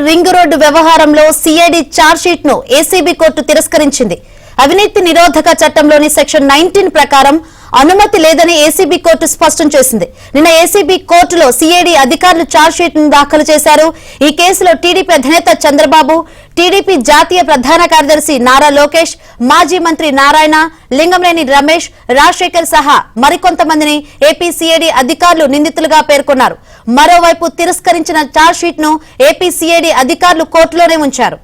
Ring road వ్యవహారంలో CID chargesheet ను ACB court తిరస్కరించింది. అవినీతి నిరోధక చట్టంలోని సెక్షన్ 19 ప్రకారం అనుమతి లేదని ఏసీబీ కోర్టు స్పష్టం చేసింది. నిన్న ఏసీబీ కోర్టులో సిఐడి అధికారులు ఛార్జ్షీట్ ను దాఖలు చేశారు. ఈ కేసులో టీడీపీ అధినేత చంద్రబాబు, టీడీపీ జాతీయ ప్రధాన కార్యదర్శి నారా లోకేష్, మాజీ మంత్రి నారాయణ, లింగంనేని రమేష్, రాజశేఖర్ సహా మరికొంతమందిని ఏపీ సిఐడి అధికారులు నిందితులుగా పేర్కొన్నారు. మరోవైపు తిరస్కరించిన ఛార్జ్షీట్ ను ఏపీ సిఐడి అధికారులు కోర్టులోనే ఉంచారు.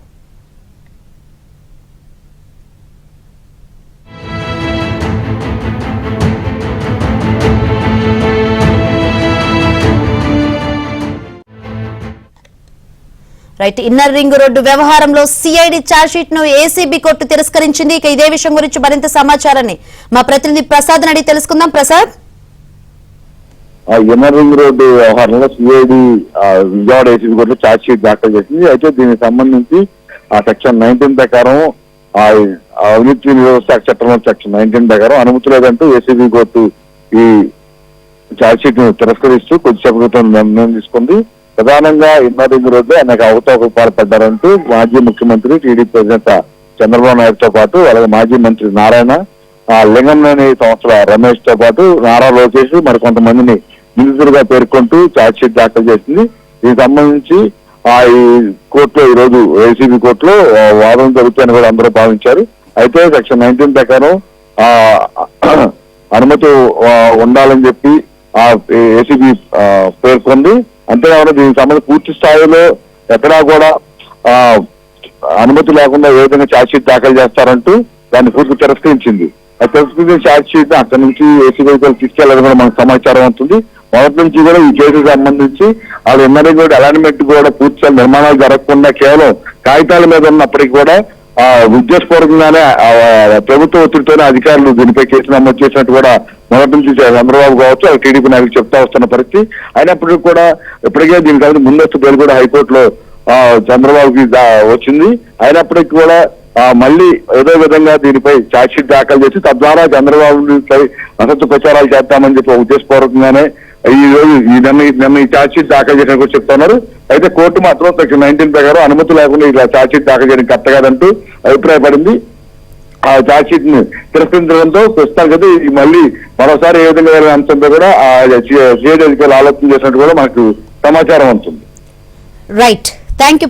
రైట్, ఇన్నర్ రింగ్ రోడ్డు వ్యవహారంలో సిఐడి ఛార్జ్షీట్ ను ఏసీబీ కోర్టు తిరస్కరించింది. ఇక ఇదే విషయం గురించి మరింత సమాచారాన్ని మా ప్రతినిధి ప్రసాద్ అడిగి తెలుసుకుందాం. ప్రసాద్, ఇన్నర్ రింగ్ రోడ్డు వ్యవహారంలో సిఐడి విజయవాడ ఏసీబీ కోర్టులో ఛార్జ్షీట్ దాఖలు చేసింది. అయితే దీనికి సంబంధించి ఆ సెక్షన్ 19 ప్రకారం అవినీతి నిరోధక చట్టంలో సెక్షన్ 19 ప్రకారం అనుమతి లేదంటూ ఏసీబీ కోర్టు ఈ ఛార్జ్షీట్ ను తిరస్కరిస్తూ కొద్దిసేపు క్రితం నిర్ణయం తీసుకుంది. ప్రధానంగా ఇన్నర్ రింగ్ రోడ్డు అనేక అవకతవకలకు పాల్పడ్డారంటూ మాజీ ముఖ్యమంత్రి టీడీపీ అధినేత చంద్రబాబు నాయుడుతో పాటు అలాగే మాజీ మంత్రి నారాయణ, లింగంనేని సంస్థల రమేష్ తో పాటు నారా లోకేష్ మరికొంతమందిని నిందితులుగా పేర్కొంటూ ఛార్జ్షీట్ దాఖలు చేసింది. దీనికి సంబంధించి ఈ కోర్టులో ఈ రోజు ఏసీబీ కోర్టులో వాదన జరుగుతాయని కూడా అందరూ భావించారు. అయితే సెక్షన్ 19 ప్రకారం అనుమతి ఉండాలని చెప్పి ఏసీబీ పేర్కొంది. అంతేకాకుండా దీనికి సంబంధించి పూర్తి స్థాయిలో ఎక్కడా కూడా అనుమతి లేకుండా ఏ విధంగా ఛార్జ్షీట్ దాఖలు చేస్తారంటూ దాన్ని పూర్తి తిరస్కరించింది. ఆ తిరస్కరించిన ఛార్జ్షీట్ అక్కడి నుంచి ఏసీబీ తీసుకెళ్లాలని కూడా మనకు సమాచారం అవుతుంది. మొదటి నుంచి కూడా ఈ కేసుకు సంబంధించి వాళ్ళు ఇన్నర్ రింగ్ రోడ్ అలైన్మెంట్ కూడా పూర్తిగా నిర్మాణాలు జరగకుండా కేవలం కాగితాల మీద ఉన్నప్పటికీ కూడా ఉద్దేశపూర్వకంగానే ప్రభుత్వ ఒత్తిడితోనే అధికారులు దీనిపై కేసు నమోదు చేసినట్టు కూడా మొదటి నుంచి చంద్రబాబు కావచ్చు టీడీపీ నాయకులు చెప్తా వస్తున్న పరిస్థితి. అయినప్పటికీ కూడా ఇప్పటికే దీనికి ముందస్తు బెయిల్ కూడా హైకోర్టులో చంద్రబాబుకి వచ్చింది. అయినప్పటికీ కూడా మళ్ళీ ఏదో విధంగా దీనిపై ఛార్జ్షీట్ దాఖలు చేసి తద్వారా చంద్రబాబుపై అసత్య ప్రచారాలు చేస్తామని చెప్పి ఉద్దేశపూర్వకంగానే ఈ రోజు నిన్న ఈ ఛార్జ్షీట్ దాఖలు చేసినట్టు కూడా చెప్తున్నారు. అయితే కోర్టు మాత్రం సెక్షన్ 19 ప్రకారం అనుమతి లేకుండా ఇలా ఛార్జ్షీట్ దాఖలు చేయడం కరెక్ట్ కాదంటూ అభిప్రాయపడింది. ఆ ఛార్జ్షీట్ ని తిరస్కరించడంతో ప్రస్తుతానికి మళ్ళీ మరోసారి ఏ విధంగా అంశంపై కూడా సిఐడి అధికారులు ఆలోచన చేసినట్టు కూడా మనకు సమాచారం ఉంటుంది. Right, thank you.